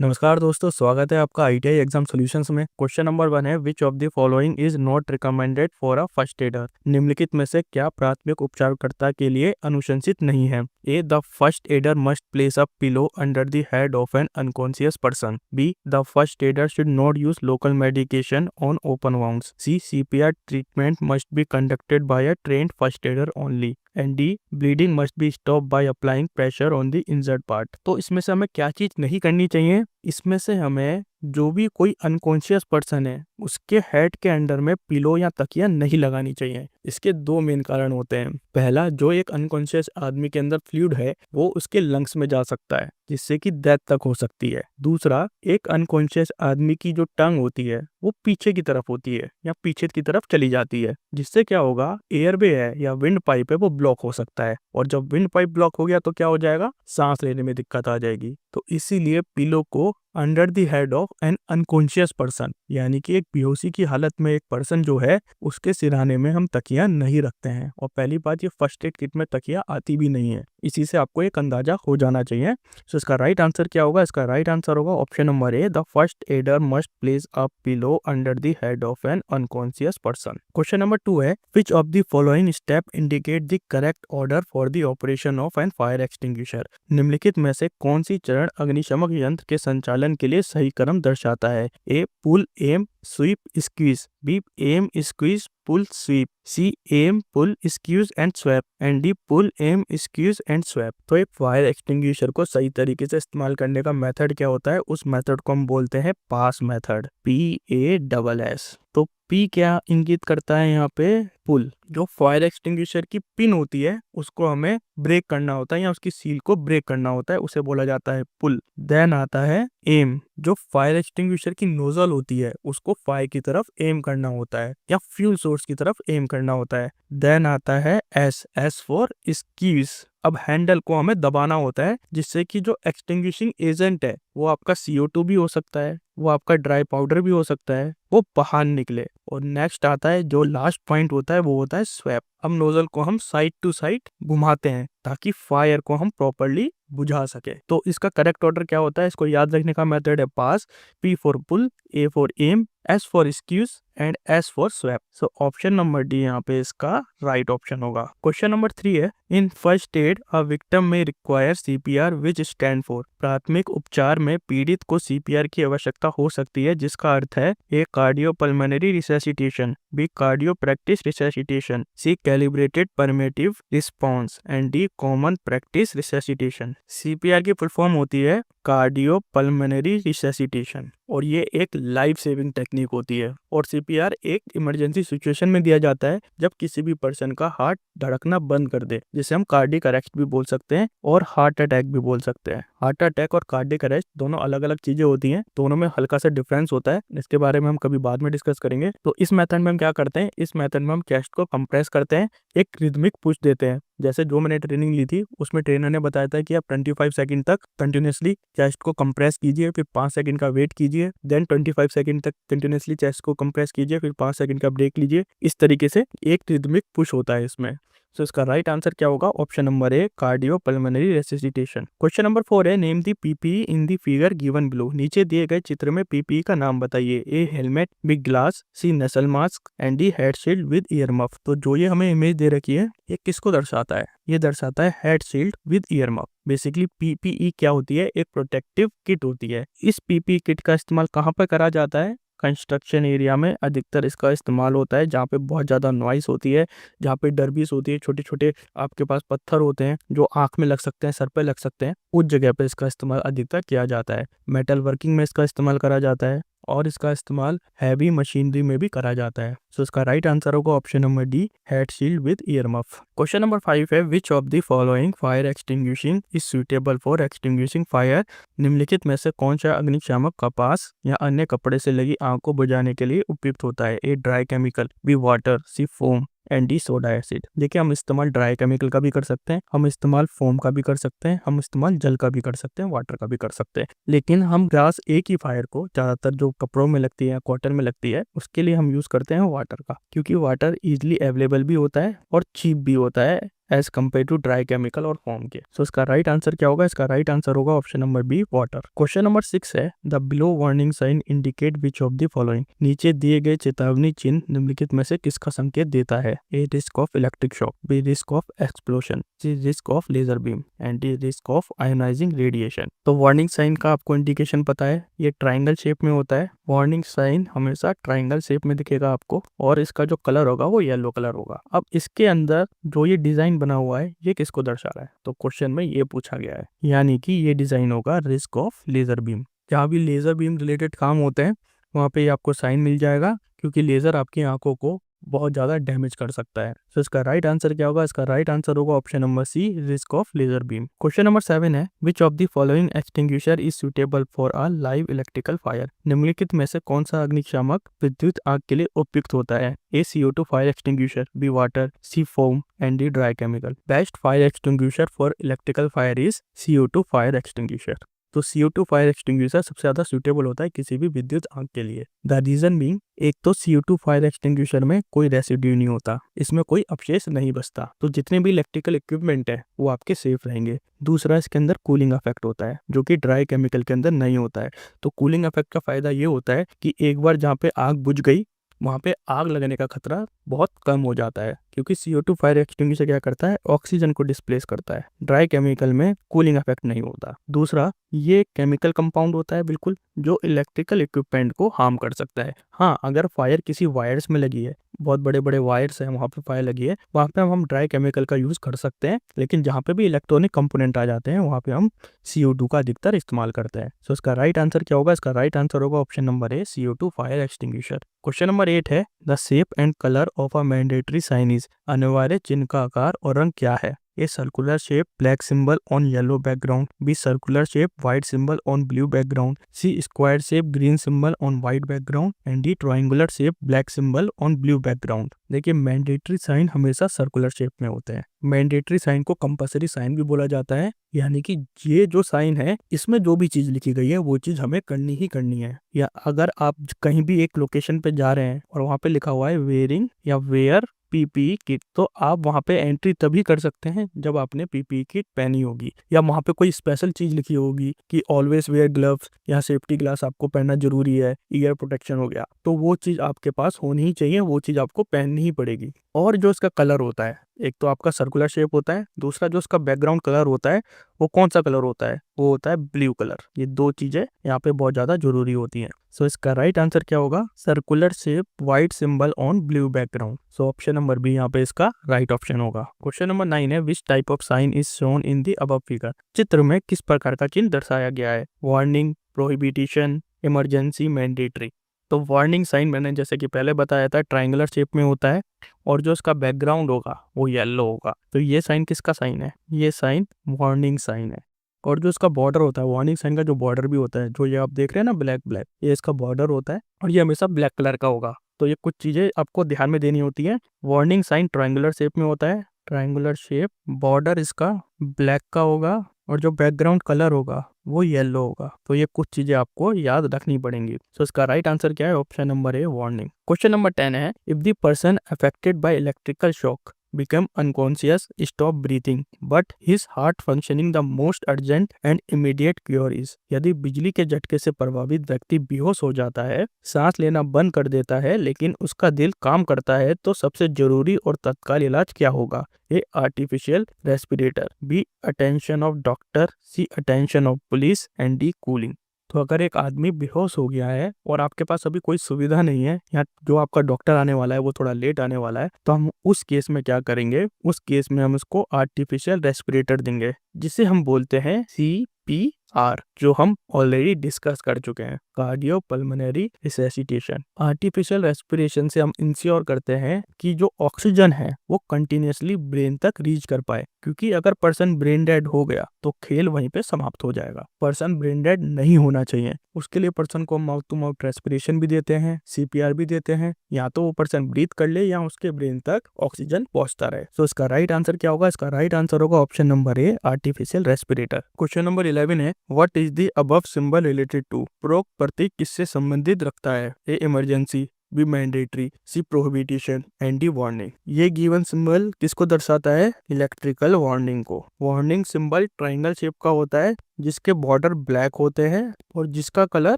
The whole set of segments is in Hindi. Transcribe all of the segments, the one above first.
नमस्कार दोस्तों, स्वागत है आपका आईटीआई एग्जाम सॉल्यूशंस में। क्वेश्चन नंबर 1 है, which of the following is not recommended for a first adder. निम्नलिखित में से क्या प्राथमिक उपचारकर्ता के लिए अनुशंसित नहीं है? A, the first aider must place a pillow under the head of an unconscious person. B, the first aider should not use local medication on open wounds. C, CPR treatment must be conducted by a trained first aider only. And D, bleeding must be stop by applying pressure on the injured part. तो इसमें से हमें क्या चीज नहीं करनी चाहिए? इसमें से हमें जो भी कोई अनकॉन्शियस पर्सन है उसके हेड के अंडर में पिलो या तकिया नहीं लगानी चाहिए। इसके दो मेन कारण होते हैं। पहला, जो एक अनकॉन्शियस आदमी के अंदर फ्लूइड है वो उसके लंग्स में जा सकता है जिससे कि डेथ तक हो सकती है। दूसरा, एक अनकॉन्शियस आदमी की जो टंग होती है वो पीछे की तरफ होती है या पीछे की तरफ चली जाती है, जिससे क्या होगा, एयरवे है या विंड पाइप है वो ब्लॉक हो सकता है। और जब विंड पाइप ब्लॉक हो गया तो क्या हो जाएगा, सांस लेने में दिक्कत आ जाएगी। तो इसीलिए पिलो को under the head of an unconscious person, यानी कि एक बेहोशी की हालत में एक पर्सन जो है उसके सिरहाने में हम तकिया नहीं रखते हैं। और पहली बात, ये फर्स्ट एड किट में तकिया आती भी नहीं है। इसी से आपको एक अंदाजा हो जाना चाहिए। सो इसका राइट आंसर क्या होगा? इसका राइट आंसर होगा option number A, the first aider must place a pillow under the head of an unconscious person. Question number 2 है, which of the following step indicate the correct order for the operation of an fire extinguisher. निम्नलिखित में से कौन सी चरण अग्निशमक यंत्र के संचालन के लिए सही क्रम दर्शाता है? A, pull aim sweep squeeze. B, aim squeeze pull sweep. C, aim pull squeeze and sweep. And D, pull aim squeeze and sweep. तो एक फायर एक्सटिंग्विशर को सही तरीके से इस्तेमाल करने का मेथड क्या होता है? उस मेथड को हम बोलते हैं पास मेथड, PASS। तो पी क्या इंगित करता है यहाँ पे? पुल। जो फायर एक्सटिंग्विशर की पिन होती है उसको हमें ब्रेक करना होता है या उसकी सील को ब्रेक करना होता है, उसे बोला जाता है पुल। देन आता है एम, जो फायर एक्सटिंग्विशर की नोजल होती है उसको फायर की तरफ एम करना होता है या फ्यूल सोर्स की तरफ एम करना होता है। देन आता है एस फॉर स्क्वीज। अब हैंडल को हमें दबाना होता है जिससे कि जो एक्सटिंग्विशिंग एजेंट है वो आपका CO2 भी हो सकता है, वो आपका ड्राई पाउडर भी हो सकता है, वो बाहर निकले। और नेक्स्ट आता है, जो लास्ट पॉइंट होता है वो होता है स्वैप। अब नोजल को हम साइड टू साइड घुमाते हैं ताकि फायर को हम प्रॉपरली बुझा सके। तो इसका करेक्ट ऑर्डर क्या होता है? इसको याद रखने का मेथड है PASS, P for pull, A for aim, S for squeeze and S for sweep. So option number D यहाँ पे इसका राइट ऑप्शन होगा। क्वेश्चन नंबर 3 है, in first aid a victim may require CPR which stand for. प्राथमिक उपचार में पीड़ित को CPR की आवश्यकता हो सकती है जिसका अर्थ है A, cardiopulmonary resuscitation. B, cardio practice resuscitation. C, calibrated permissive response. And D, common practice resuscitation. CPR की फुल फॉर्म होती है कार्डियोपल्मोनरी रिसैसिटेशन और ये एक लाइफ सेविंग टेक्निक होती है। और CPR एक इमरजेंसी सिचुएशन में दिया जाता है जब किसी भी पर्सन का हार्ट धड़कना बंद कर दे, जिसे हम कार्डियक अरेस्ट भी बोल सकते हैं और हार्ट अटैक भी बोल सकते हैं। हार्ट अटैक और कार्डियक अरेस्ट दोनों अलग अलग चीजें होती हैं, दोनों में हल्का सा डिफरेंस होता है, इसके बारे में हम कभी बाद में डिस्कस करेंगे। तो इस मेथड में हम क्या करते हैं? इस मेथड में हम चेस्ट को कंप्रेस करते हैं, एक रिदमिक पुश देते हैं। जैसे जो मैंने ट्रेनिंग ली थी उसमें ट्रेनर ने बताया था कि आप 25 सेकंड तक कंटिन्यूसली चेस्ट को कंप्रेस कीजिए, फिर 5 सेकंड का वेट कीजिए, देन 25 सेकंड तक कंटिन्यूसली चेस्ट को कंप्रेस कीजिए, फिर 5 सेकंड का ब्रेक लीजिए। इस तरीके से एक रिदमिक पुश होता है इसमें। सो इसका राइट आंसर क्या होगा? Option number A, cardiopulmonary resuscitation. Question number 4 है, name the PPE in the figure given below. नीचे दिए गए चित्र में PPE का नाम बताइए। A, helmet, B, glass, C, nasal mask and D, head shield with ear muff. तो जो ये हमें इमेज दे रखी है ये किसको दर्शाता है? ये दर्शाता है head shield with ear muff. Basically PPE क्या होती है? एक प्रोटेक्टिव किट होती है। इस PPE किट का इस्तेमाल कहाँ पर करा जाता है? कंस्ट्रक्शन एरिया में अधिकतर इसका इस्तेमाल होता है जहाँ पे बहुत ज़्यादा नॉइस होती है, जहाँ पे डरबीस होती है, छोटे छोटे आपके पास पत्थर होते हैं जो आँख में लग सकते हैं, सर पे लग सकते हैं, उस जगह पे इसका इस्तेमाल अधिकतर किया जाता है। मेटल वर्किंग में इसका इस्तेमाल करा जाता है और इसका इस्तेमाल हैवी मशीनरी में भी करा जाता है। सो इसका राइट आंसर होगा option number D, head shield with ear muff. Question number 5 है, which of the following fire extinguishing is suitable for extinguishing fire. निम्नलिखित में से कौन सा अग्निशामक कपास या अन्य कपड़े से लगी आग को बुझाने के लिए उपयुक्त होता है? A, dry chemical, B, water, C, foam and D, soda acid. देखिए, हम इस्तेमाल ड्राई केमिकल का भी कर सकते हैं, हम इस्तेमाल फोम का भी कर सकते हैं, हम इस्तेमाल जल का भी कर सकते हैं, वाटर का भी कर सकते हैं। लेकिन हम क्लास ए की फायर को ज्यादातर जो कपड़ों में लगती है, कॉटन में लगती है, उसके लिए हम यूज करते हैं वाटर का, क्योंकि वाटर इजिली अवेलेबल भी होता है और चीप भी होता है as compared to dry chemical और फॉर्म के। सो इसका राइट आंसर क्या होगा? इसका राइट आंसर होगा option number B, water. Question number 6 है, the below warning sign indicate which of the following. नीचे दिए गए चेतावनी चिन्ह निम्नलिखित में से किसका संकेत देता है? A risk of electric shock, B risk of explosion, C risk of laser beam and D risk of ionizing radiation. तो वार्निंग साइन का आपको इंडिकेशन पता है, ये ट्राइंगल शेप में होता है। वार्निंग साइन हमेशा ट्राइंगल शेप में दिखेगा आपको, और इसका जो कलर होगा वो येलो कलर होगा। अब इसके अंदर जो ये डिजाइन बना हुआ है ये किसको दर्शा रहा है? तो क्वेश्चन में ये पूछा गया है, यानी कि ये डिजाइन होगा रिस्क ऑफ लेजर बीम। जहाँ भी लेजर बीम रिलेटेड काम होते हैं वहाँ पे आपको साइन मिल जाएगा, क्योंकि लेजर आपकी आंखों को बहुत ज़्यादा डैमेज कर सकता है। तो इसका राइट आंसर क्या होगा? इसका राइट आंसर होगा option number C, risk of laser beam. Question number 7 है, which of the following extinguisher is suitable for a live electrical fire. निम्नलिखित में से कौन सा अग्निशामक विद्युत आग के लिए उपयुक्त होता है? A CO2 fire extinguisher, B water, C foam and D dry chemical. Best fire extinguisher for electrical fire is CO2 fire extinguisher. तो CO2 फायर एक्सटिंग्विशर सबसे ज़्यादा सूटेबल होता है किसी भी विद्युत आग के लिए। द रीजन बीइंग, एक तो CO2 फायर एक्सटिंग्विशर में कोई रेसिड्यू नहीं होता, इसमें कोई अवशेष नहीं बचता, तो जितने भी इलेक्ट्रिकल इक्विपमेंट है वो आपके सेफ रहेंगे। दूसरा, इसके अंदर कूलिंग इफेक्ट होता है जो कि ड्राई केमिकल के अंदर नहीं होता है। तो कूलिंग इफेक्ट का फायदा ये होता है कि एक बार जहाँ पे आग बुझ गई वहाँ पे आग लगने का खतरा बहुत कम हो जाता है, क्योंकि CO2 फायर एक्सटिंग्विशर क्या करता है? ऑक्सीजन को डिस्प्लेस करता है। ड्राई केमिकल में कूलिंग इफेक्ट नहीं होता। दूसरा, ये केमिकल कंपाउंड होता है बिल्कुल, जो इलेक्ट्रिकल इक्विपमेंट को हार्म कर सकता है। हाँ, अगर फायर किसी वायर्स में लगी है, बहुत बड़े बड़े वायर्स हैं, वहाँ पे फायर लगी है, वहाँ पे हम ड्राई केमिकल का यूज़ कर सकते हैं, लेकिन जहाँ पे भी इलेक्ट्रॉनिक कंपोनेंट आ जाते हैं वहाँ पे हम CO2 का अधिकतर इस्तेमाल करते हैं। सो इसका राइट आंसर क्या होगा? इसका राइट आंसर होगा option number A, CO2 fire extinguisher. Question number 8 है, the shape and colour of a mandatory sign is. अनिवार्य चिन्ह का आकार और रंग क्या है? A circular shape, black symbol on yellow background, B circular shape, white symbol on blue background, C square shape, green symbol on white background and D triangular shape, black symbol on blue background. देखिए, मैंडेटरी साइन हमेशा सर्कुलर शेप में होते हैं। मैंडेटरी साइन को कंपल्सरी साइन भी बोला जाता है, यानी कि ये जो साइन है इसमें जो भी चीज लिखी गई है वो चीज हमें करनी ही करनी है। या अगर आप कहीं भी एक लोकेशन पे जा रहे हैं और वहाँ पे लिखा हुआ है वेयरिंग या वेयर PPE किट, तो आप वहाँ पे एंट्री तभी कर सकते हैं जब आपने PPE किट पहनी होगी, या वहाँ पे कोई स्पेशल चीज लिखी होगी कि ऑलवेज वेयर ग्लव्स या सेफ्टी ग्लास आपको पहनना जरूरी है, ईयर प्रोटेक्शन हो गया, तो वो चीज आपके पास होनी ही चाहिए, वो चीज आपको पहननी ही पड़ेगी। और जो इसका कलर होता है, एक तो आपका सर्कुलर शेप होता है, दूसरा जो इसका बैकग्राउंड कलर होता है वो कौन सा कलर होता है? वो होता है ब्लू कलर। ये दो चीजें यहाँ पे बहुत ज्यादा जरूरी होती हैं। सो इसका राइट आंसर क्या होगा? Circular shape, white symbol on blue background. So option number B यहाँ पे इसका राइट ऑप्शन होगा। क्वेश्चन नंबर 9 है, which type of sign is shown in the above figure. चित्र में किस प्रकार का चिन्ह दर्शाया गया है? Warning, prohibition, emergency, mandatory. तो वार्निंग साइन मैंने जैसे कि पहले बताया था ट्रायंगुलर शेप में होता है, और जो इसका बैकग्राउंड होगा वो येलो होगा। तो ये साइन किसका साइन है? ये साइन वार्निंग साइन है। और जो इसका बॉर्डर होता है, वार्निंग साइन का जो बॉर्डर भी होता है, जो ये आप देख रहे हैं ना ब्लैक ब्लैक, ये इसका बॉर्डर होता है और ये हमेशा ब्लैक कलर का होगा। तो ये कुछ चीजें आपको ध्यान में देनी होती है। वार्निंग साइन ट्रायंगुलर शेप में होता है, ट्रायंगुलर शेप, बॉर्डर इसका ब्लैक का होगा और जो बैकग्राउंड कलर होगा वो येलो होगा। तो ये कुछ चीजें आपको याद रखनी पड़ेंगी। सो इसका राइट आंसर क्या है? ऑप्शन नंबर ए, वार्निंग। क्वेश्चन नंबर 10 है, if the person affected by electrical shock become unconscious, stop breathing, but his heart functioning, the most urgent and immediate cure is। यदि बिजली के झटके से प्रभावित व्यक्ति बेहोश हो जाता है, सांस लेना बंद कर देता है, लेकिन उसका दिल काम करता है, तो सबसे जरूरी और तत्काल इलाज क्या होगा? A artificial respirator, B attention of doctor, C attention of police and D cooling. तो अगर एक आदमी बेहोश हो गया है और आपके पास अभी कोई सुविधा नहीं है, या जो आपका डॉक्टर आने वाला है वो थोड़ा लेट आने वाला है, तो हम उस केस में क्या करेंगे? उस केस में हम उसको आर्टिफिशियल रेस्पिरेटर देंगे, जिसे हम बोलते हैं CPR, जो हम ऑलरेडी डिस्कस कर चुके हैं, कार्डियो पल्मोनरी रिसैसिटेशन। आर्टिफिशियल रेस्पिरेशन से हम इंश्योर करते हैं कि जो ऑक्सीजन है वो कंटिन्यूसली ब्रेन तक रीच कर पाए, क्योंकि अगर पर्सन ब्रेन डेड हो गया तो खेल वहीं पे समाप्त हो जाएगा। पर्सन ब्रेन डेड नहीं होना चाहिए, उसके लिए पर्सन को माउथ टू माउथ रेस्पिरेशन भी देते हैं, CPR भी देते हैं, या तो वो पर्सन ब्रीथ कर ले या उसके ब्रेन तक ऑक्सीजन पहुंचता रहे। तो इसका राइट आंसर क्या होगा? इसका राइट आंसर होगा option number A, artificial respirator. Question number 11 है, what is the above symbol related to. प्रोक प्रतीक किससे संबंधित रखता है? A emergency, B mandatory, C prohibition and D warning. ये गिवन सिंबल किसको दर्शाता है? इलेक्ट्रिकल वार्निंग को। वार्निंग सिंबल ट्राइंगल शेप का होता है जिसके बॉर्डर ब्लैक होते हैं और जिसका कलर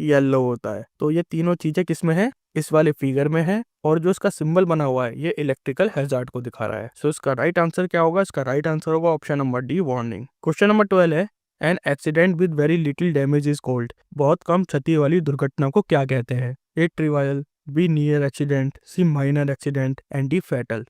येलो होता है। तो ये तीनों चीजें किसमें है? इस वाले फिगर में है। और जो इसका सिंबल बना हुआ है ये इलेक्ट्रिकल हैजार्ड को दिखा रहा है। सो इसका राइट आंसर क्या होगा? इसका राइट आंसर होगा option number D, warning. Question number 12 है, an accident with very little damage is called. बहुत कम क्षति वाली दुर्घटना को क्या कहते हैं? A trivial, B near accident, C minor accident and D fatal.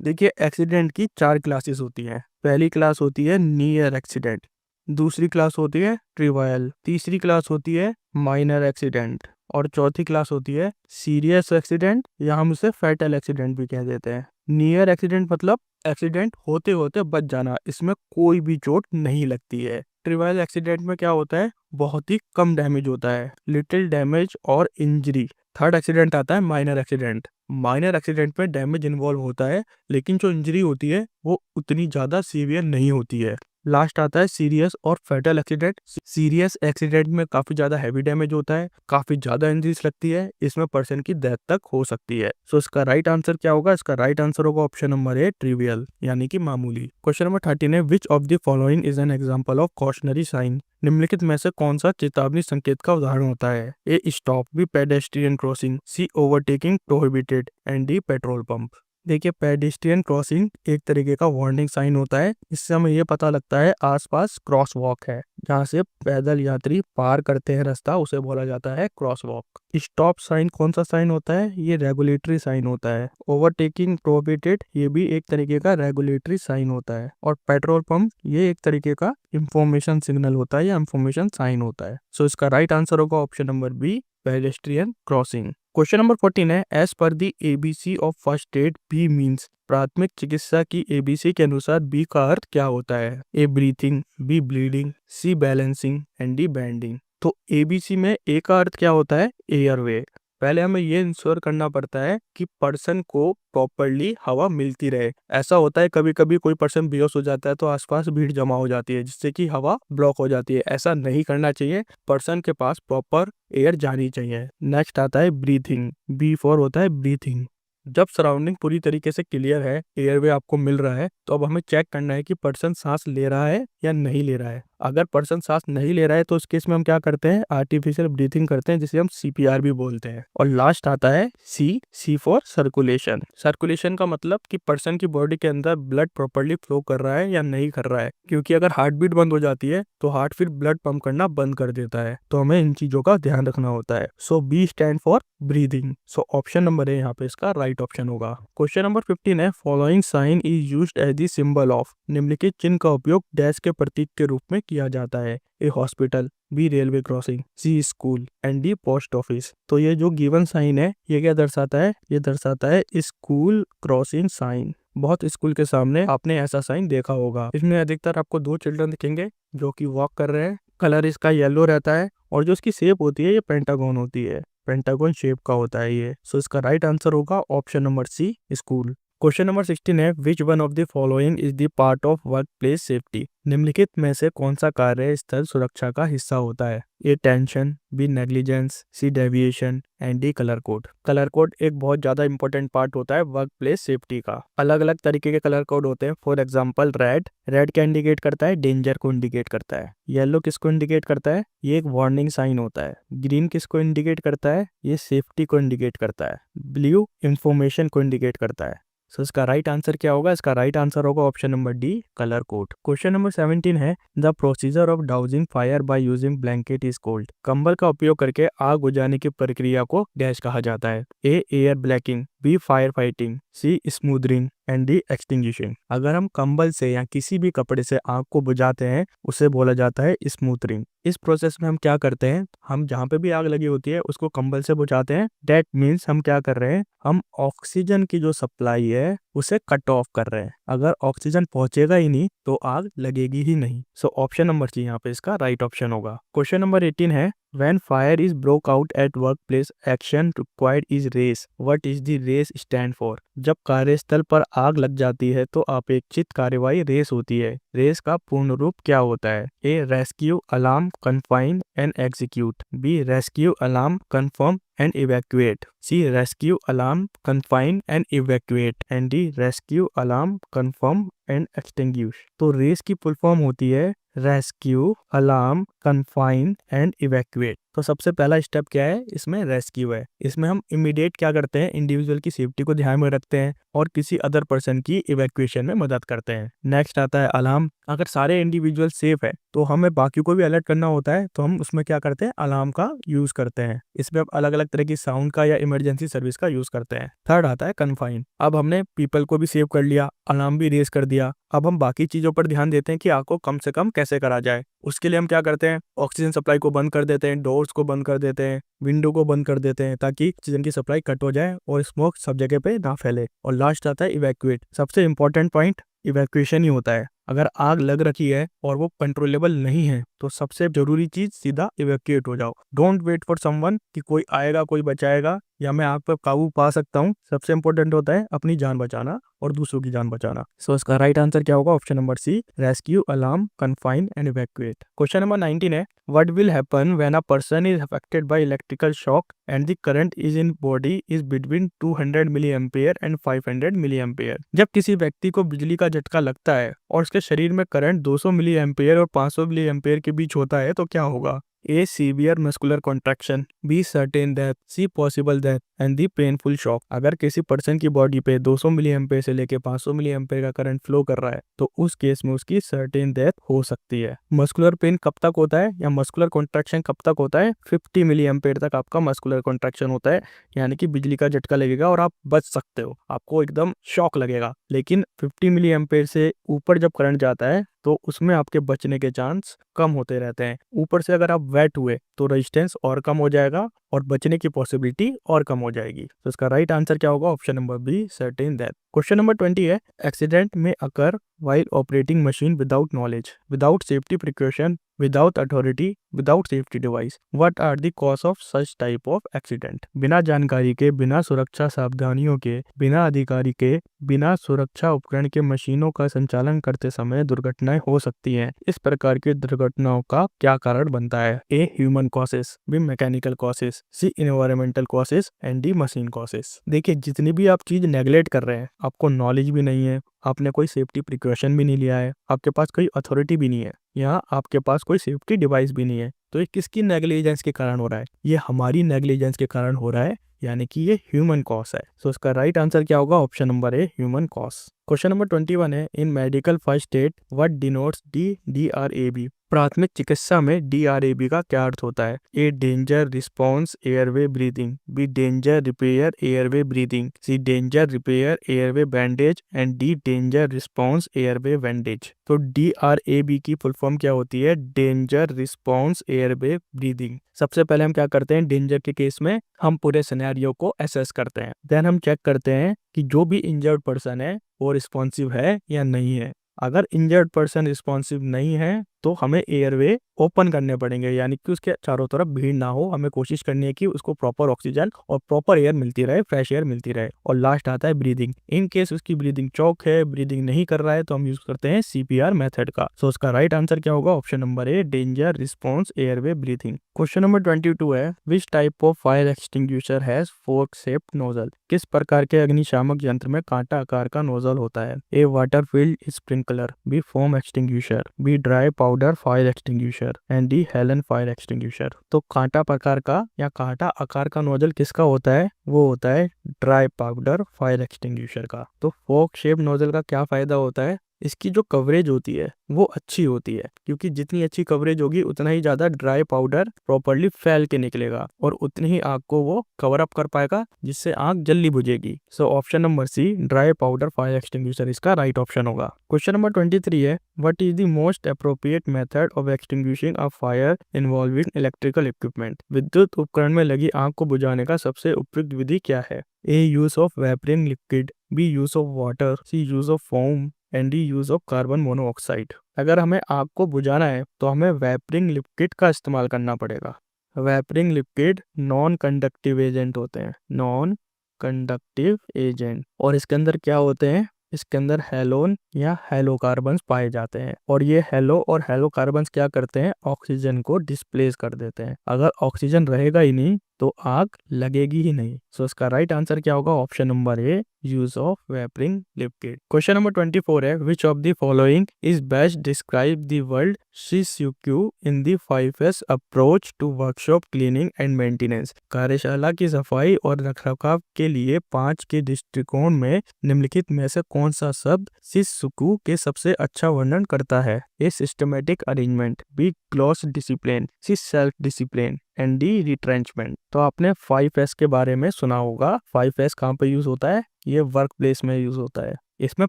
देखिए एक्सीडेंट की 4 क्लासेस होती हैं। पहली क्लास होती है नियर एक्सीडेंट, दूसरी क्लास होती है ट्रिवियल, तीसरी क्लास होती है माइनर एक्सीडेंट और चौथी क्लास होती है सीरियस एक्सीडेंट या हम उसे फैटल एक्सीडेंट भी कह देते हैं। नियर एक्सीडेंट मतलब एक्सीडेंट होते होते बच जाना, इसमें कोई भी चोट नहीं लगती है। ट्रिवियल एक्सीडेंट में क्या होता है? बहुत ही कम डैमेज होता है, लिटिल डैमेज और इंजरी। थर्ड एक्सीडेंट आता है माइनर एक्सीडेंट। माइनर एक्सीडेंट में डैमेज इन्वॉल्व होता है लेकिन जो इंजरी होती है वो उतनी ज्यादा सीवियर नहीं होती है। लास्ट आता है सीरियस और फैटल एक्सीडेंट। सीरियस एक्सीडेंट में काफी ज्यादा हैवी डैमेज होता है, काफी ज्यादा इंजरीज लगती है, इसमें पर्सन की डेथ तक हो सकती है। सो इसका राइट आंसर क्या होगा? इसका राइट आंसर होगा ऑप्शन नंबर ए, ट्रिवियल यानी कि मामूली। क्वेश्चन नंबर 13 है, which of the following is an example of cautionary sign. निम्नलिखित में से कौन सा चेतावनी संकेत का उदाहरण होता है? A stop, B pedestrian crossing, C overtaking prohibited and D petrol pump. देखिए पेडेस्ट्रियन क्रॉसिंग एक तरीके का वार्निंग साइन होता है। इससे हमें ये पता लगता है आसपास क्रॉस वॉक है, जहाँ से पैदल यात्री पार करते हैं रास्ता, उसे बोला जाता है क्रॉस वॉक। स्टॉप साइन कौन सा साइन होता है? ये रेगुलेटरी साइन होता है। ओवरटेकिंग प्रोहिबिटेड ये भी एक तरीके का रेगुलेटरी साइन होता है। और पेट्रोल पंप ये एक तरीके का इंफॉर्मेशन सिग्नल होता है या इंफॉर्मेशन साइन होता है। सो इसका राइट आंसर होगा option number B, pedestrian crossing. Question number 14 है, as per the ABC of first aid B means. प्राथमिक चिकित्सा की एबीसी के अनुसार बी का अर्थ क्या होता है? A breathing, B bleeding, C balancing and D banding. तो एबीसी में ए का अर्थ क्या होता है? एयरवे। पहले हमें ये इंश्योर करना पड़ता है कि पर्सन को प्रॉपरली हवा मिलती रहे। ऐसा होता है कभी कभी कोई पर्सन बेहोश हो जाता है तो आसपास भीड़ जमा हो जाती है जिससे कि हवा ब्लॉक हो जाती है। ऐसा नहीं करना चाहिए, पर्सन के पास प्रॉपर एयर जानी चाहिए। नेक्स्ट आता है ब्रीथिंग, बी फॉर होता है ब्रीथिंग। जब सराउंडिंग पूरी तरीके से क्लियर है, एयरवे आपको मिल रहा है, तो अब हमें चेक करना है कि पर्सन सांस ले रहा है या नहीं ले रहा है। अगर पर्सन सांस नहीं ले रहा है तो उस केस में हम क्या करते हैं? आर्टिफिशियल ब्रीथिंग करते हैं जिसे हम सीपीआर भी बोलते हैं। और लास्ट आता है सी फॉर सर्कुलेशन। सर्कुलेशन का मतलब कि पर्सन की बॉडी के अंदर ब्लड प्रॉपरली फ्लो कर रहा है या नहीं कर रहा है, क्योंकि अगर हार्ट बीट बंद हो जाती है तो हार्ट फिर ब्लड पंप करना बंद कर देता है। तो हमें इन चीजों का ध्यान रखना होता है। So B stand for breathing. So option number A यहाँ पे इसका राइट ऑप्शन होगा। क्वेश्चन नंबर 15 है, following sign is used as the symbol of. निम्नलिखित चिन्ह का उपयोग डैश के प्रतीक के रूप में किया जाता है? A hospital, B railway crossing, C school and D post office. तो ये जो गिवन साइन है ये क्या दर्शाता है? ये दर्शाता है स्कूल क्रॉसिंग साइन। बहुत स्कूल के सामने आपने ऐसा साइन देखा होगा। इसमें अधिकतर आपको 2 चिल्ड्रन दिखेंगे जो कि वॉक कर रहे हैं। कलर इसका येलो रहता है और जो इसकी शेप होती है ये पेंटागन होती है, पेंटागन शेप का होता है ये। सो इसका राइट आंसर होगा option number C, school. Question number 16 है, which one of the following is the part of work place safety. निम्नलिखित में से कौन सा कार्य स्थल सुरक्षा का हिस्सा होता है? A tension, B negligence, C deviation and D colour code. Colour code एक बहुत ज्यादा इंपॉर्टेंट पार्ट होता है वर्क प्लेस सेफ्टी का। अलग अलग तरीके के कलर कोड होते हैं। फॉर एग्जांपल रेड क्या इंडिकेट करता है? डेंजर को इंडिकेट करता है। येलो किसको इंडिकेट करता है? ये एक वार्निंग साइन होता है। ग्रीन किसको इंडिकेट करता है? ये सेफ्टी को इंडिकेट करता है। ब्लू इंफॉर्मेशन को इंडिकेट करता है। सो इसका राइट आंसर क्या होगा? इसका राइट आंसर होगा option number D, colour code. Question number 17 है, the procedure of dowsing fire by using blanket is called. कंबल का उपयोग करके आग बुझाने की प्रक्रिया को डैश कहा जाता है? A air blacking, B fire fighting, C smothering and D extinguishing. अगर हम कंबल से या किसी भी कपड़े से आग को बुझाते हैं उसे बोला जाता है स्मूदरिंग। इस प्रोसेस में हम क्या करते हैं? हम जहाँ पे भी आग लगी होती है उसको कंबल से बुझाते हैं। दैट मीन्स हम क्या कर रहे हैं? हम ऑक्सीजन की जो सप्लाई है उसे कट ऑफ कर रहे हैं। अगर ऑक्सीजन पहुंचेगा ही नहीं तो आग लगेगी ही नहीं। सो ऑप्शन नंबर सी यहाँ पे इसका राइट ऑप्शन होगा। क्वेश्चन नंबर 18 है, When fire is broke out at workplace, action required is race. What is the race stand for? जब कार्यस्थल पर आग लग जाती है तो अपेक्षित कार्यवाही रेस होती है। रेस का पूर्ण रूप क्या होता है? A rescue, alarm, confine and execute. B rescue, alarm, confirm and evacuate. C rescue, alarm, confine and evacuate. And D rescue, alarm, confirm and extinguish. तो रेस की फुल फॉर्म होती है rescue, alarm, confine and evacuate. तो सबसे पहला स्टेप क्या है? इसमें रेस्क्यू है। इसमें हम इमीडिएट क्या करते हैं? इंडिविजुअल की सेफ्टी को ध्यान में रखते हैं और किसी अदर पर्सन की इवैक्यूएशन में मदद करते हैं। नेक्स्ट आता है अलार्म। अगर सारे इंडिविजुअल सेफ है तो हमें बाकी को भी अलर्ट करना होता है, तो हम उसमें क्या करते हैं? अलार्म का यूज करते हैं। इसमें आप अलग अलग तरह की साउंड का या इमरजेंसी सर्विस का यूज करते हैं। थर्ड आता है कन्फाइन। अब हमने पीपल को भी सेव कर लिया, अलार्म भी रेज कर दिया, अब हम बाकी चीजों पर ध्यान देते हैं कि आग को कम से कम कैसे करा जाए। उसके लिए हम क्या करते हैं? ऑक्सीजन सप्लाई को बंद कर देते हैं, डोर्स को बंद कर देते हैं, विंडो को बंद कर देते हैं, ताकि ऑक्सीजन की सप्लाई कट हो जाए और स्मोक सब जगह पे ना फैले। और लास्ट आता है इवैक्यूएट। सबसे इंपॉर्टेंट पॉइंट इवैक्यूएशन ही होता है। अगर आग लग रखी है और वो कंट्रोलेबल नहीं है तो सबसे जरूरी चीज सीधा इवैक्यूएट हो जाओ। डोंट वेट फॉर समवन कि कोई आएगा, कोई बचाएगा या मैं आग पर काबू पा सकता हूँ। सबसे इंपॉर्टेंट होता है अपनी जान बचाना और दूसरों की जान बचाना। सो इसका राइट आंसर क्या होगा? Option number C, rescue, alarm, confine and evacuate. Question number 19 है, what will happen when a person is affected by electrical shock and the current is in body is between 200 milliampere and 500 milliampere. जब किसी व्यक्ति को बिजली का झटका लगता है और उसके शरीर में करंट 200 मिली एम्पियर और 500 मिली एम्पियर के बीच होता है तो क्या होगा? A severe muscular contraction, B certain death, C possible death and the painful shock. अगर किसी पर्सन की बॉडी पे 200 मिली एम्पेयर से लेके 500 मिली एम्पेयर का करंट फ्लो कर रहा है तो उस केस में उसकी सर्टेन डेथ हो सकती है। मस्कुलर पेन कब तक होता है या मस्कुलर कॉन्ट्रैक्शन कब तक होता है? 50 मिली एम्पेयर तक आपका मस्कुलर कॉन्ट्रैक्शन होता है, यानी कि बिजली का झटका लगेगा और आप बच सकते हो, आपको एकदम शॉक लगेगा। लेकिन 50 मिली एम्पेयर से ऊपर जब करंट जाता है तो उसमें आपके बचने के चांस कम होते रहते हैं। ऊपर से अगर आप वेट हुए तो रेजिस्टेंस और कम हो जाएगा और बचने की पॉसिबिलिटी और कम हो जाएगी। तो इसका राइट आंसर क्या होगा? Option number B, certain death. Question number 20 है, एक्सीडेंट में अकर while operating machine without knowledge, without safety precaution, without authority, without safety device. What are the cause of such type of accident? बिना जानकारी के, बिना सुरक्षा सावधानियों के, बिना अधिकारी के, बिना सुरक्षा उपकरण के मशीनों का संचालन करते समय दुर्घटनाएं हो सकती हैं। इस प्रकार की दुर्घटनाओं का क्या कारण बनता है? A human causes, B mechanical causes, C environmental causes and D machine causes. देखिए, जितनी भी आप चीज नेग्लेक्ट कर रहे हैं, आपको नॉलेज भी नहीं है, आपने कोई सेफ्टी प्रिकॉशन भी नहीं लिया है, आपके पास कोई अथॉरिटी भी नहीं है, यहाँ आपके पास कोई सेफ्टी डिवाइस भी नहीं है, तो ये किसकी नेग्लिजेंस के कारण हो रहा है? ये हमारी नेग्लिजेंस के कारण हो रहा है, यानी कि ये ह्यूमन कॉज है। सो इसका राइट आंसर क्या होगा? ऑप्शन नंबर ए, ह्यूमन कॉज। क्वेश्चन नंबर 21 है, इन medical first aid what denotes DRAB? प्राथमिक चिकित्सा में DRAB का क्या अर्थ होता है? A danger response airway breathing, B danger repair airway breathing, C danger repair airway bandage and D danger response airway bandage. तो DRAB की फुल फॉर्म क्या होती है? Danger response airway breathing. सबसे पहले हम क्या करते हैं? डेंजर के केस में हम पूरे सिनेरियो को एसेस करते हैं, देन हम चेक करते हैं कि जो भी इंजर्ड पर्सन है वो रिस्पॉन्सिव है या नहीं है। अगर इंजर्ड पर्सन रिस्पॉन्सिव नहीं है तो हमें एयरवे ओपन करने पड़ेंगे, यानी कि उसके चारों तरफ भीड़ ना हो। हमें कोशिश करनी है कि उसको प्रॉपर ऑक्सीजन और प्रॉपर एयर मिलती रहे, फ्रेश एयर मिलती रहे। और लास्ट आता है ब्रीदिंग। इन केस उसकी ब्रीदिंग चौक है, ब्रीदिंग नहीं कर रहा है, तो हम यूज करते हैं CPR मेथड का। सो उसका राइट आंसर क्या होगा? ऑप्शन नंबर ए, danger response airway breathing. Question number 22 है, which type of fire extinguisher has fork shaped nozzle? किस प्रकार के अग्निशामक यंत्र में कांटा आकार का नोजल होता है? A water field sprinkler, B foam extinguisher, B dry powder fire extinguisher and D halon fire extinguisher. तो कांटा प्रकार का या कांटा आकार का नोजल किसका होता है? वो होता है ड्राई पाउडर फायर एक्सटिंग्विशर का। तो फोर्क शेप नोजल का क्या फायदा होता है? इसकी जो कवरेज होती है वो अच्छी होती है, क्योंकि जितनी अच्छी कवरेज होगी उतना ही ज्यादा ड्राई पाउडर प्रॉपर्ली फैल के निकलेगा और उतनी ही आग को वो कवर अप कर पाएगा, जिससे आग जल्दी बुझेगी। So option number C, dry powder fire extinguisher इसका राइट ऑप्शन होगा। क्वेश्चन नंबर 23 है, what is the most appropriate method of extinguishing a fire involving electrical equipment? विद्युत उपकरण में लगी आग को बुझाने का सबसे उपयुक्त विधि क्या है? A use of वेपरिंग liquid, B use of water, C use of foam and D use of carbon monoxide. अगर हमें आग को बुझाना है तो हमें वेपरिंग लिक्विड का इस्तेमाल करना पड़ेगा। वेपरिंग लिक्विड नॉन कंडक्टिव एजेंट होते हैं, नॉन कंडक्टिव एजेंट, और इसके अंदर क्या होते हैं? इसके अंदर हेलोन या हेलोकार्बन्स पाए जाते हैं, और ये हेलो और हेलोकार्बन्स क्या करते हैं, ऑक्सीजन को डिस्प्लेस कर देते हैं। अगर ऑक्सीजन रहेगा ही नहीं तो आग लगेगी ही नहीं। सो इसका राइट आंसर क्या होगा, option number A, use of वेपरिंग liquid. Question number 24 है, which of the following is best describe the world CCQ in the 5S approach to workshop cleaning and maintenance. कार्यशाला की सफाई और रखरखाव के लिए 5 के दृष्टिकोण में निम्नलिखित में से कौन सा शब्द शिशुकु के सबसे अच्छा वर्णन करता है? A systematic arrangement, B close discipline, C self discipline and D retrenchment. तो आपने 5S के बारे में सुना होगा। 5S कहाँ पे यूज होता है? ये वर्क प्लेस में यूज होता है। इसमें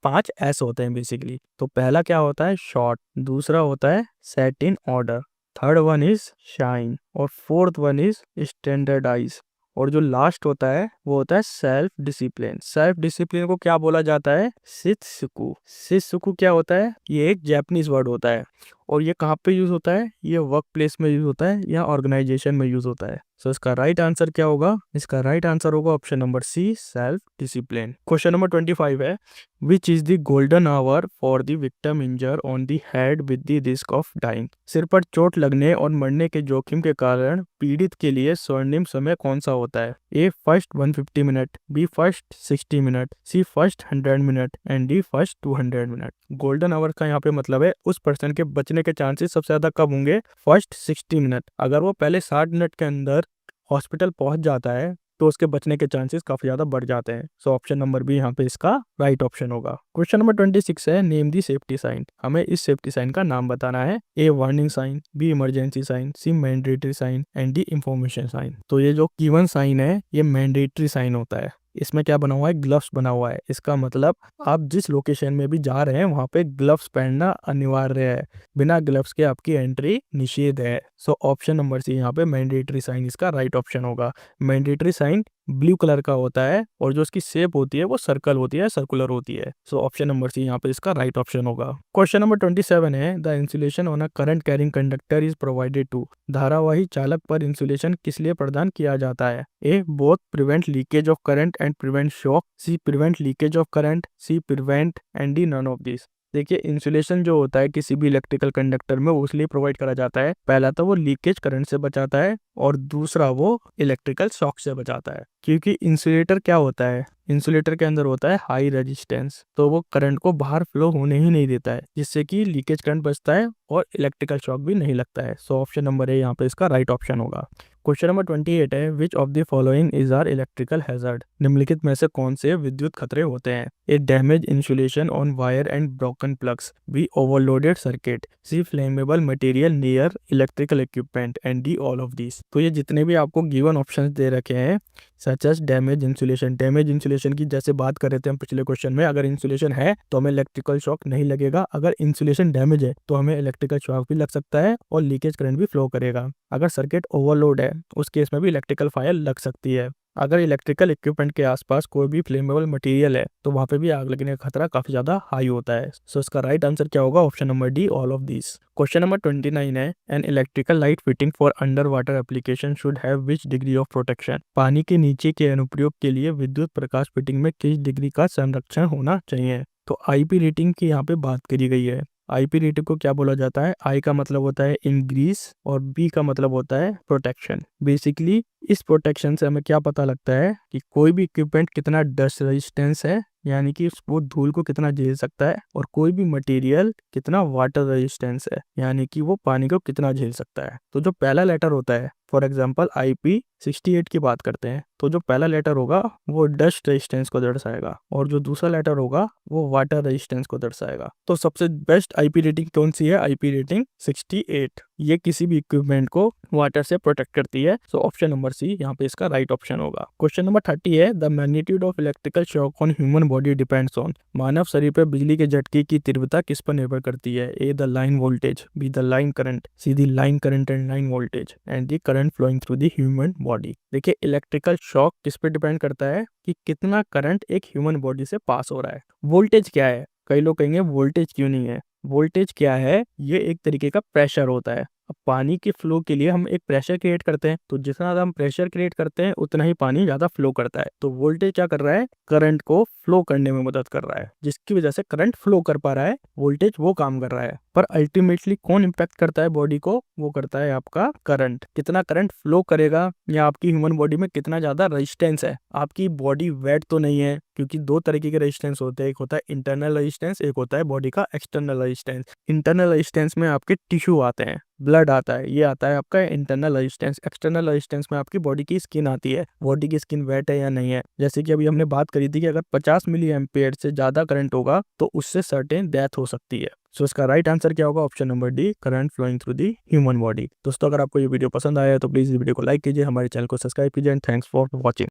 5 S होते हैं बेसिकली। तो पहला क्या होता है, शॉर्ट, दूसरा होता है set in order, third one is shine, और फोर्थ वन इज स्टैंडर्डाइज, और जो लास्ट होता है वो होता है सेल्फ डिसिप्लिन। सेल्फ डिसिप्लिन को क्या बोला जाता है? शित्सुकु। शित्सुकु क्या होता है? ये एक जापानीज वर्ड होता है, और ये कहाँ पे यूज होता है? ये वर्क प्लेस में यूज होता है या ऑर्गेनाइजेशन में यूज होता है। सो इसका राइट आंसर क्या होगा? इसका राइट आंसर होगा option number C, self discipline. Question number 25 है, which is the golden hour for the victim injure on the head with the risk of dying. सिर पर चोट लगने और मरने के जोखिम के कारण पीड़ित के लिए स्वर्णिम समय कौन सा होता है? A first 150 minute, B first 60 minute, C first 100 minute and D first 200 minute. Golden hour का यहाँ पे मतलब है उस पर्सन के बचने के चांसेस सबसे ज्यादा कब होंगे? First 60 minute. अगर वो पहले 60 मिनट के अंदर हॉस्पिटल पहुंच जाता है तो उसके बचने के चांसेस काफी ज्यादा बढ़ जाते हैं। सो ऑप्शन नंबर बी यहाँ पे इसका राइट ऑप्शन होगा। क्वेश्चन नंबर 26 है, नेम दी सेफ्टी साइन। हमें इस सेफ्टी साइन का नाम बताना है। A warning sign, B emergency sign, C mandatory sign and D information sign. तो ये जो गिवन साइन है ये मैंडेटरी साइन होता है। इसमें क्या बना हुआ है? ग्लव्स बना हुआ है। इसका मतलब आप जिस लोकेशन में भी जा रहे हैं वहां पे ग्लव्स पहनना अनिवार्य है। बिना ग्लव्स के आपकी एंट्री निषेध है। सो ऑप्शन नंबर सी यहाँ पे मैंडेटरी साइन इसका राइट ऑप्शन होगा। मैंडेटरी साइन ब्लू कलर का होता है और जो इसकी शेप होती है वो सर्कल होती है, सर्कुलर होती है। सो ऑप्शन नंबर सी यहाँ पे इसका राइट ऑप्शन होगा। क्वेश्चन नंबर 27 है, the insulation on a current carrying conductor is provided to. धारावाही चालक पर इंसुलेशन किस लिए प्रदान किया जाता है? A both prevent leakage of current and prevent shock, C prevent leakage of current, C prevent and D none of this. देखिए इंसुलेशन जो होता है किसी भी इलेक्ट्रिकल कंडक्टर में वो इसलिए प्रोवाइड करा जाता है, पहला तो वो लीकेज करंट से बचाता है और दूसरा वो इलेक्ट्रिकल शॉक से बचाता है। क्योंकि इंसुलेटर क्या होता है? इंसुलेटर के अंदर होता है हाई रेजिस्टेंस, तो वो करंट को बाहर फ्लो होने ही नहीं देता है, जिससे कि लीकेज करंट बचता है और इलेक्ट्रिकल शॉक भी नहीं लगता है। सो ऑप्शन नंबर ए यहाँ पे इसका राइट ऑप्शन होगा। क्वेश्चन नंबर 28 है, which of the following is are electrical hazard. निम्नलिखित में से कौन से विद्युत खतरे होते हैं? A damage insulation on wire and broken plugs, B overloaded circuit, C flammable material near electrical equipment and D all of this. तो ये जितने भी आपको गिवन ऑप्शंस दे रखे हैं such as damage insulation. Damage insulation की जैसे बात कर रहे थे हम पिछले क्वेश्चन में, अगर इंसुलेशन है तो हमें इलेक्ट्रिकल शॉक नहीं लगेगा। अगर इंसुलेशन डैमेज है तो हमें इलेक्ट्रिकल शॉक भी लग सकता है और लीकेज करंट भी फ्लो करेगा। अगर सर्किट ओवरलोड है उस केस में भी इलेक्ट्रिकल फायर लग सकती है। अगर इलेक्ट्रिकल इक्विपमेंट के आसपास कोई भी फ्लेमेबल मटेरियल है तो वहां पे भी आग लगने का खतरा काफी ज्यादा हाई होता है। सो इसका राइट आंसर क्या होगा? Option number D, all of this. Question number 29 है, an electrical light fitting for under water application should have which degree of protection. पानी के नीचे के अनुप्रयोग के लिए विद्युत प्रकाश फिटिंग में किस डिग्री का संरक्षण होना चाहिए? तो आईपी रेटिंग की यहाँ पे बात करी गई है। आईपी रेटिंग को क्या बोला जाता है? आई का मतलब होता है इंक्रीज और बी का मतलब होता है प्रोटेक्शन। बेसिकली इस प्रोटेक्शन से हमें क्या पता लगता है कि कोई भी इक्विपमेंट कितना डस्ट रेजिस्टेंस है, यानी कि वो धूल को कितना झेल सकता है, और कोई भी मटेरियल कितना वाटर रेजिस्टेंस है, यानी कि वो पानी को कितना झेल सकता है। तो जो पहला लेटर होता है, फॉर एग्जांपल IP68 की बात करते हैं, तो जो पहला लेटर होगा वो डस्ट रेजिस्टेंस को दर्शाएगा और जो दूसरा लेटर होगा वो वाटर रेजिस्टेंस को दर्शाएगा। तो सबसे बेस्ट आईपी रेटिंग कौन सी है? IP rating 68। ये किसी भी इक्विपमेंट को वाटर से प्रोटेक्ट करती है। सो ऑप्शन नंबर सी यहाँ पे इसका राइट ऑप्शन होगा। क्वेश्चन नंबर 30 है, the magnitude of electrical shock on human body depends on. मानव शरीर पर बिजली के झटके की तीव्रता किस पर निर्भर करती है? A the line voltage, B the line current, C the line current and line voltage and the current flowing through the human body. देखिए इलेक्ट्रिकल शॉक किस पे डिपेंड करता है कि कितना करंट एक ह्यूमन बॉडी से पास हो रहा है। वोल्टेज क्या है? कई लोग कहेंगे वोल्टेज क्यों नहीं है। वोल्टेज क्या है? ये एक तरीके का प्रेशर होता है। अब पानी के फ्लो के लिए हम एक प्रेशर क्रिएट करते हैं, तो जितना ज़्यादा हम प्रेशर क्रिएट करते हैं उतना ही पानी ज़्यादा फ्लो करता है। तो वोल्टेज क्या कर रहा है, करंट को फ्लो करने में मदद कर रहा है, जिसकी वजह से करंट फ्लो कर पा रहा है, वोल्टेज वो काम कर रहा है। पर अल्टीमेटली कौन इम्पैक्ट करता है बॉडी को, वो करता है आपका करंट। कितना करंट फ्लो करेगा या आपकी ह्यूमन बॉडी में कितना ज़्यादा रेजिस्टेंस है। आपकी बॉडी वेट तो नहीं है, क्योंकि दो तरीके के रेजिस्टेंस होते हैं, एक होता है इंटरनल रेजिस्टेंस, एक होता है बॉडी का एक्सटर्नल रेजिस्टेंस। इंटरनल रेजिस्टेंस में आपके टिश्यू आते हैं, ब्लड आता है, ये आता है आपका इंटरनल रेजिस्टेंस। एक्सटर्नल रेजिस्टेंस में आपकी बॉडी की स्किन आती है, बॉडी की स्किन वेट है या नहीं है। जैसे कि अभी हमने बात करी थी कि अगर 50 मिली एम्पेयर से ज़्यादा करंट होगा तो उससे सर्टेन डेथ हो सकती है। सो इसका राइट आंसर क्या होगा, option number D, current flowing through the human body. दोस्तों अगर आपको ये वीडियो पसंद आया है तो प्लीज़ इस वीडियो को लाइक कीजिए, हमारे चैनल को सब्सक्राइब कीजिए एंड थैंक्स फॉर वॉचिंग।